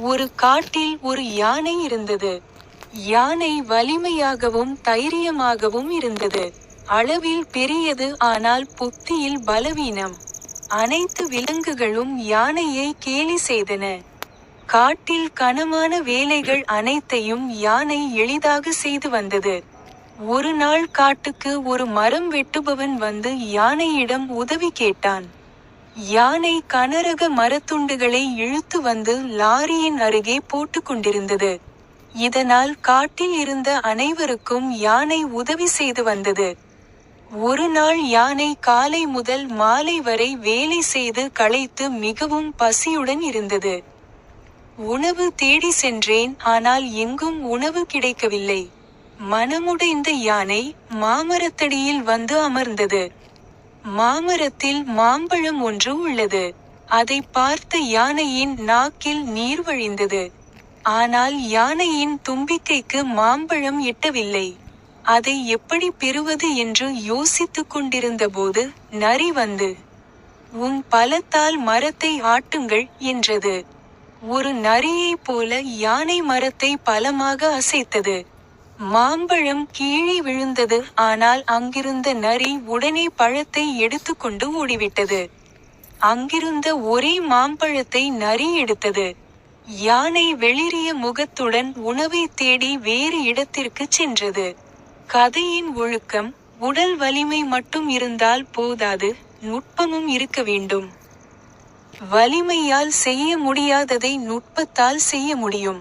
ஒரு காட்டில் ஒரு யானை இருந்தது. யானை வலிமையாகவும் தைரியமாகவும் இருந்தது. அளவில் பெரியது, ஆனால் புத்தியில் பலவீனம். அனைத்து விலங்குகளும் யானையை கேலி செய்தன. காட்டில் கனமான வேலைகள் அனைத்தையும் யானை எளிதாக செய்து வந்தது. ஒரு நாள் காட்டுக்கு ஒரு மரம் வெட்டுபவன் வந்து யானையிடம் உதவி கேட்டான். யானை கனரக மரத்துண்டுகளை இழுத்து வந்து லாரியின் அருகே போட்டுக் கொண்டிருந்தது. இதனால் காட்டில் இருந்த அனைவருக்கும் யானை உதவி செய்து வந்தது. ஒரு நாள் யானை காலை முதல் மாலை வரை வேலை செய்து களைத்து மிகவும் பசியுடன் இருந்தது. உணவு தேடி சென்றேன், ஆனால் எங்கும் உணவு கிடைக்கவில்லை. மனமுடைந்த யானை மாமரத்தடியில் வந்து அமர்ந்தது. மாமரத்தில் மாம்பழம் ஒன்று உள்ளது. அதை பார்த்த யானையின் நாக்கில் நீர் வழிந்தது. ஆனால் யானையின் தும்பிக்கைக்கு மாம்பழம் எட்டவில்லை. அதை எப்படி பெறுவது என்று யோசித்துக் கொண்டிருந்தபோது நரி வந்து, "உன் பலத்தால் மரத்தை ஆட்டுங்கள்" என்றது. ஒரு நரியைப் போல யானை மரத்தை பலமாக அசைத்தது. மாம்பழம் கீழே விழுந்தது, ஆனால் அங்கிருந்த நரி உடனே பழத்தை எடுத்துக்கொண்டு ஓடிவிட்டது. அங்கிருந்த ஒரே மாம்பழத்தை நரி எடுத்தது. யானை வெளிரிய முகத்துடன் உணவை தேடி வேறு இடத்திற்குச் சென்றது. கதையின் ஒழுக்கம்: உடல் வலிமை மட்டும் இருந்தால் போதாது, நுட்பமும் இருக்க வேண்டும். வலிமையால் செய்ய முடியாததை நுட்பத்தால் செய்ய முடியும்.